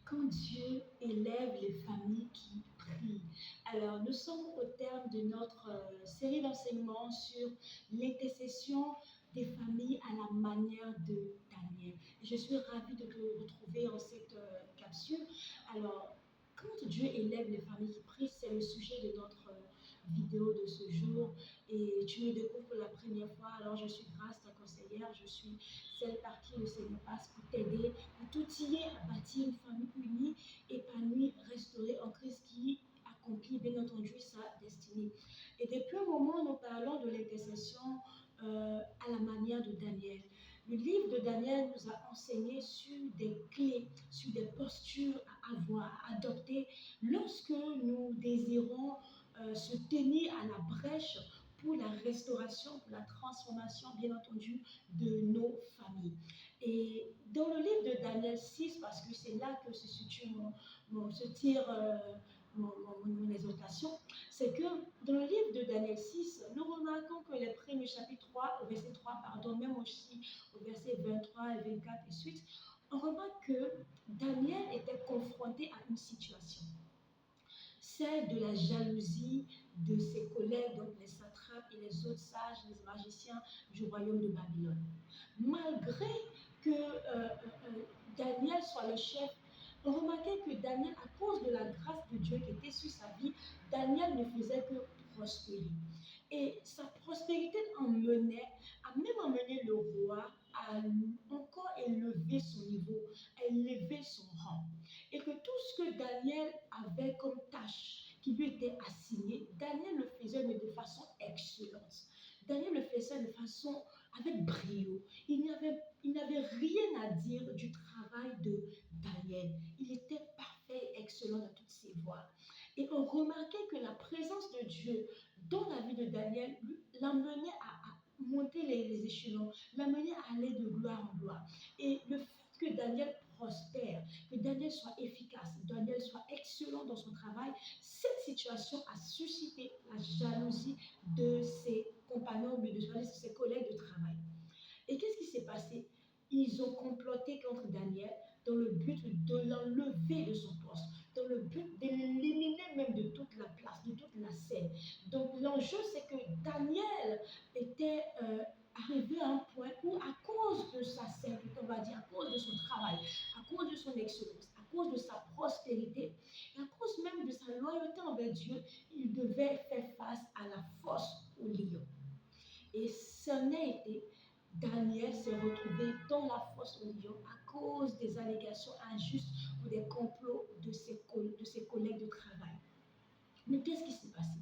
Quand Dieu élève les familles qui prient. Alors, nous sommes au terme de notre série d'enseignements sur l'intercession des familles à la manière de Daniel. Je suis ravie de te retrouver en cette capsule. Alors, quand Dieu élève les familles qui prient, c'est le sujet de notre vidéo de ce jour. Et tu me découvres pour la première fois, alors je suis Grâce, ta conseillère, je suis celle par qui le Seigneur passe pour t'aider, pour t'outiller à bâtir une famille unie, épanouie, restaurée en Christ qui accomplit bien entendu sa destinée. Et depuis un moment, nous parlons de l'intercession à la manière de Daniel. Le livre de Daniel nous a enseigné sur des clés, sur des postures à avoir, à adopter lorsque nous désirons se tenir à la brèche pour la restauration, pour la transformation, bien entendu, de nos familles. Et dans le livre de Daniel 6, parce que c'est là que se situe se tire mon exhortation, c'est que dans le livre de Daniel 6, nous remarquons que les premiers chapitre 3, au verset 3, pardon, même aussi au verset 23 et 24 et suite, on remarque que Daniel était confronté à une situation, celle de la jalousie de ses collègues, donc les satrapes et les autres sages, les magiciens du royaume de Babylone. Malgré que Daniel soit le chef, on remarquait que Daniel, à cause de la grâce de Dieu qui était sur sa vie, Daniel ne faisait que prospérer. Et sa prospérité a même emmené le roi à encore élever son niveau, à élever son rang. Et que tout ce que Daniel avait comme tâche qui lui était assignée, Daniel le faisait mais de façon excellente. Daniel le faisait de façon avec brio. Il n'avait rien à dire du travail de Daniel. Il était parfait et excellent dans toutes ses voies. Et on remarquait que la présence de Dieu dans la vie de Daniel l'amenait à monter les échelons, l'amenait à aller de gloire en gloire. Et le fait que Daniel prospère, que Daniel soit efficace, que Daniel soit excellent dans son travail, cette situation a suscité la jalousie de ses compagnons, de ses collègues de travail. Et qu'est-ce qui s'est passé? Ils ont comploté contre Daniel dans le but de l'enlever de son poste, dans le but de l'éliminer même de toute la place, de toute la scène. Donc l'enjeu, c'est que Daniel était arrivé à un point où, à cause de sa service, on va dire, à cause de son travail, à cause de son excellence, à cause de sa prospérité, et à cause même de sa loyauté envers Dieu, il devait faire face à la fosse au lion. Et ce n'est été Daniel s'est retrouvé dans la fosse au lion à cause des allégations injustes ou des complots de ses collègues de travail. Mais qu'est-ce qui s'est passé?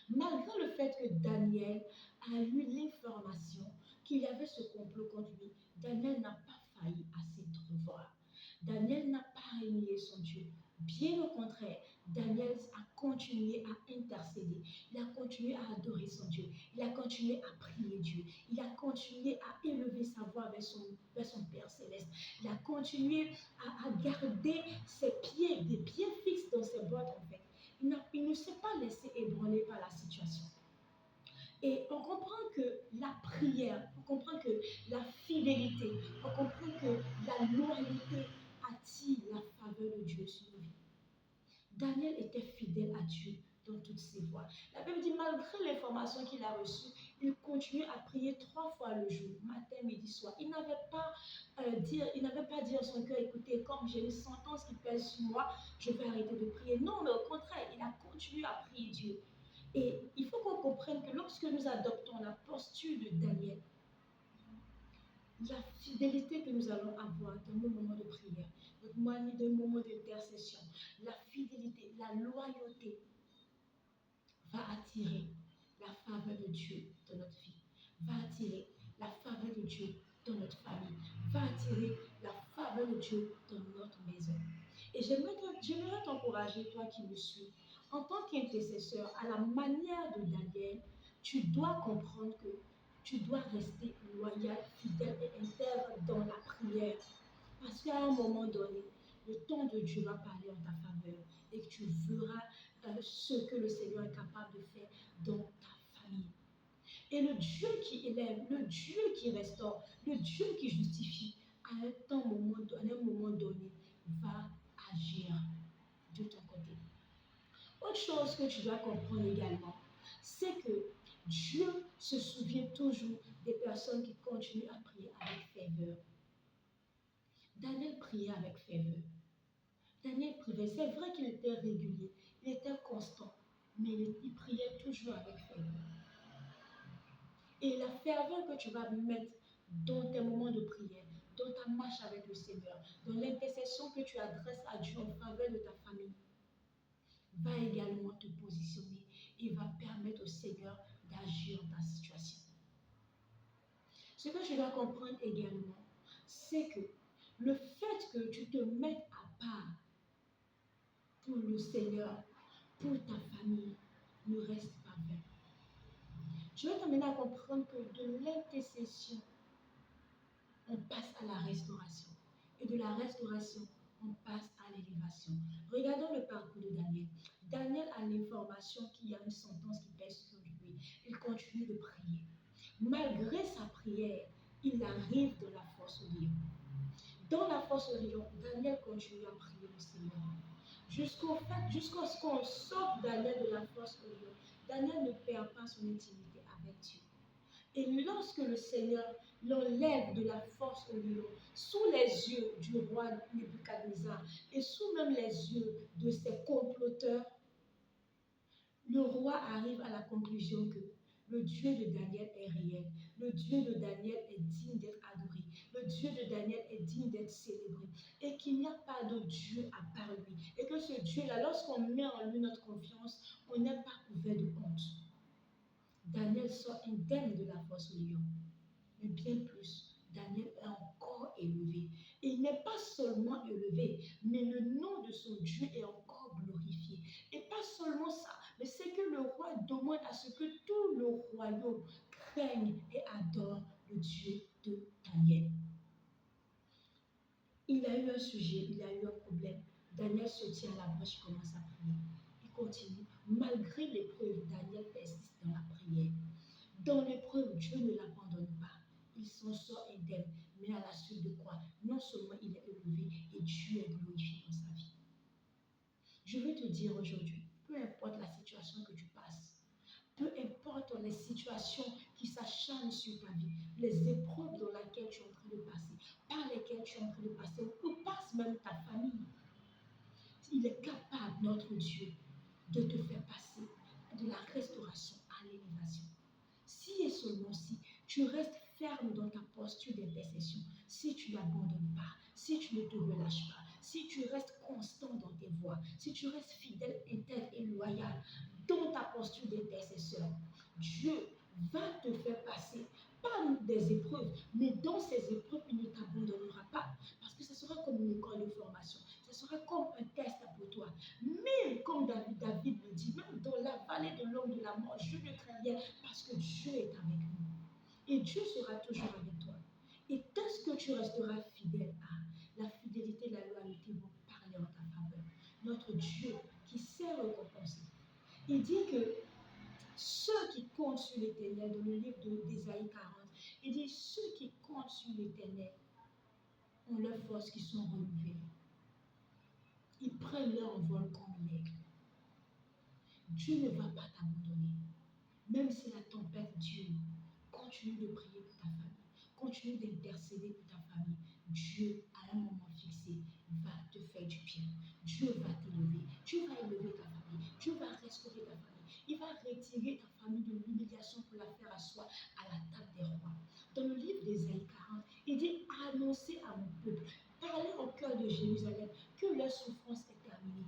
Malgré le fait que Daniel a eu l'information qu'il y avait ce complot contre lui, Daniel n'a pas failli à ses devoirs. Daniel n'a pas renié son Dieu. Bien au contraire, Daniel a continué à intercéder. Il a continué à adorer son Dieu. Il a continué à prier Dieu. Il a continué à élever sa voix vers son Père céleste. Il a continué à garder ses pieds, des pieds fixes dans ses bottes en fait. Il ne s'est pas laissé ébranler par la situation. Et on comprend que la prière, on comprend que la fidélité, on comprend que la loyauté attire la faveur de Dieu sur nos vies. Daniel était fidèle à Dieu dans toutes ses voies. La Bible dit, malgré l'information qu'il a reçue, il continuait à prier 3 fois le jour, matin, midi, soir. Il n'avait pas dit en son cœur, écoutez, comme j'ai une sentence qui pèse sur moi, je vais arrêter de prier. Non, mais au contraire, il a continué à prier Dieu. Et il faut qu'on comprenne que lorsque nous adoptons la posture de Daniel, la fidélité que nous allons avoir dans nos moments de prière, dans nos moments d'intercession, la fidélité, la loyauté va attirer la faveur de Dieu dans notre vie, va attirer la faveur de Dieu dans notre famille, va attirer la faveur de Dieu dans notre maison. Et j'aimerais t'encourager, toi qui me suis, en tant qu'intercesseur, à la manière de Daniel, tu dois comprendre que tu dois rester loyal, fidèle et intègre dans la prière. Parce qu'à un moment donné, le temps de Dieu va parler en ta faveur et que tu verras ce que le Seigneur est capable de faire dans ta famille. Et le Dieu qui élève, le Dieu qui restaure, le Dieu qui justifie, à un moment donné, va agir une chose que tu dois comprendre également, c'est que Dieu se souvient toujours des personnes qui continuent à prier avec ferveur. Daniel priait avec ferveur. Daniel priait. C'est vrai qu'il était régulier, il était constant, mais il priait toujours avec ferveur. Et la ferveur que tu vas mettre dans tes moments de prière, dans ta marche avec le Seigneur, dans l'intercession que tu adresses à Dieu en faveur de ta famille, va également te positionner et va permettre au Seigneur d'agir dans ta situation. Ce que tu dois comprendre également, c'est que le fait que tu te mettes à part pour le Seigneur, pour ta famille, ne reste pas vain. Je vais t'amener à comprendre que de l'intercession, on passe à la restauration. Et de la restauration, on passe à l'élévation. Regardons le parcours de Daniel. Daniel a l'information qu'il y a une sentence qui pèse sur lui. Il continue de prier. Malgré sa prière, il arrive dans la fosse au lion. Dans la fosse au lion, Daniel continue à prier le Seigneur. Jusqu'à ce qu'on sorte Daniel de la fosse au lion, Daniel ne perd pas son intimité avec Dieu. Et lorsque le Seigneur l'enlève de la force au lion, sous les yeux du roi Nebuchadnezzar et sous même les yeux de ses comploteurs, le roi arrive à la conclusion que le Dieu de Daniel est réel. Le Dieu de Daniel est digne d'être adoré. Le Dieu de Daniel est digne d'être célébré. Et qu'il n'y a pas de Dieu à part lui. Et que ce Dieu-là, lorsqu'on met en lui notre confiance, on n'est pas couvert de honte. Daniel sort indemne de la force au lion. Mais bien plus, Daniel est encore élevé. Et il n'est pas seulement élevé, mais le nom de son Dieu est encore glorifié. Et pas seulement ça, mais c'est que le roi demande à ce que tout le royaume craigne et adore le Dieu de Daniel. Il a eu un sujet, il a eu un problème. Daniel se tient à la brèche, commence à prier. Il continue. Malgré l'épreuve, Daniel persiste dans la prière. Dans l'épreuve, Dieu ne l'abandonne pas. Il s'en sort indemne, mais à la suite de quoi? Non seulement il est élevé et Dieu est glorifié dans sa vie. Je veux te dire aujourd'hui, peu importe la situation que tu passes, peu importe les situations qui s'acharnent sur ta vie, les épreuves dans lesquelles tu es en train de passer, par lesquelles tu es en train de passer, ou passe même ta famille, il est capable, notre Dieu, de te faire passer de la restauration à l'élévation. Si et seulement si tu restes ferme dans ta posture d'intercession, si tu n'abandonnes pas, si tu ne te relâches pas, si tu restes constant dans tes voies, si tu restes fidèle, intègre et loyal dans ta posture d'intercesseur, Dieu va te faire passer pas des épreuves, mais dans ces épreuves, il ne t'abandonnera pas. Parce que ce sera comme une école de formation. Ce sera comme un test pour toi. Même comme David le dit, même dans la vallée de l'ombre de la mort, je ne crains rien parce que Dieu est avec nous. Et Dieu sera toujours avec toi. Et dès que tu resteras fidèle à la fidélité et la loyauté vont parler en ta faveur. Notre Dieu qui sait récompenser. Il dit que ceux qui comptent sur l'Éternel, dans le livre d'Ésaïe 40, il dit ceux qui comptent sur l'Éternel ont leurs forces qui sont renouvelées. Ils prennent leur envol comme l'aigle. Dieu ne va pas t'abandonner. Même si la tempête dure, continue de prier pour ta famille. Continue d'intercéder pour ta famille. Dieu, à un moment fixé, va te faire du bien. Dieu va t'élever. Dieu va élever ta famille. Dieu va restaurer ta famille. Il va retirer ta famille de l'humiliation pour la faire asseoir à la table des rois. Dans le livre d'Ésaïe 40, il dit annoncer à mon peuple, parler au cœur de Jérusalem que leur souffrance est terminée.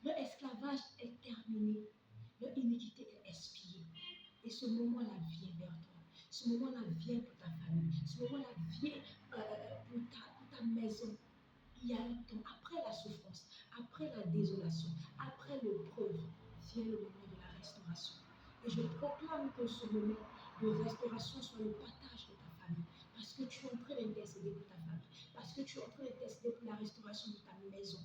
Leur esclavage est terminé. Leur iniquité est expiée. Et ce moment-là vient vers toi. Ce moment-là vient pour ta famille. Ce moment-là vient pour ta maison. Il y a un temps, après la souffrance, après la désolation, après l'épreuve, vient le moment de la restauration. Et je proclame que ce moment de restauration soit le partage de ta famille. Parce que tu es en train d'intercéder pour ta famille. Parce que tu es en train d'intercéder pour la restauration de ta maison.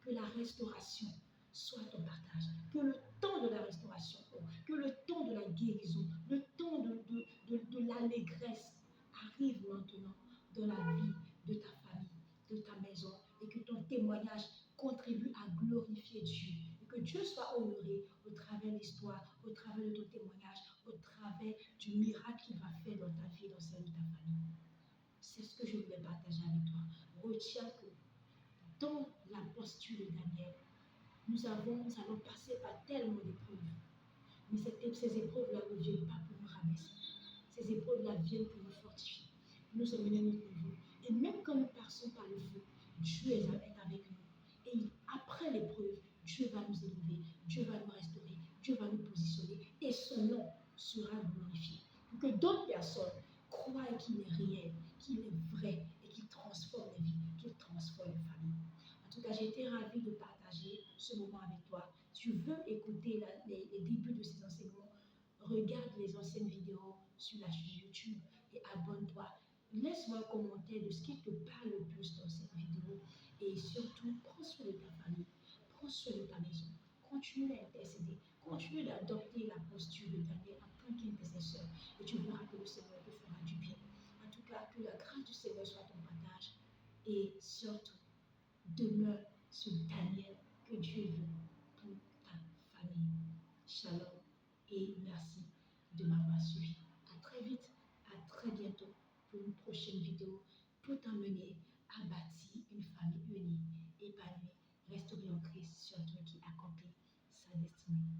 Que la restauration soit ton partage. Que le temps de la restauration, que le temps de la guérison, le temps de l'allégresse arrive maintenant dans la vie de ta famille, de ta maison, et que ton témoignage contribue à glorifier Dieu, et Que Dieu soit honoré au travers de l'histoire, au travers de ton témoignage, au travers du miracle qu'il va faire dans ta vie, dans celle de ta famille. C'est ce que je voulais partager avec toi. Retiens que dans la posture de Daniel, nous allons passer par tellement d'épreuves. Mais ces épreuves-là ne viennent pas pour nous rabaisser. Ces épreuves-là viennent pour nous fortifier, nous emmener à notre niveau. Et même quand nous passons par le feu, Dieu est avec nous. Et après l'épreuve, Dieu va nous élever, Dieu va nous restaurer, Dieu va nous positionner. Et son nom sera glorifié. Pour que d'autres personnes croient qu'il est réel, qu'il est vrai et qu'il transforme les vies, qu'il transforme les familles. En tout cas, j'ai été ravie de partager ce moment avec toi. Si tu veux écouter les débuts de ces enseignements, regarde les anciennes vidéos sur la chaîne YouTube et abonne-toi. Laisse-moi un commentaire de ce qui te parle le plus dans cette vidéo. Et surtout, prends soin de ta famille, prends soin de ta maison. Continue à intercéder, continue d'adopter la posture de Daniel en tant qu'intercesseur. Et tu verras que le Seigneur te fera du bien. En tout cas, que la grâce du Seigneur soit ton partage. Et surtout, demeure ce Daniel que Dieu veut pour ta famille. Shalom et merci de m'avoir suivi. À très vite, à très bientôt pour une prochaine vidéo pour t'emmener à bâtir une famille unie, épanouie, restaurée en Christ, surtout qui accomplit sa destinée.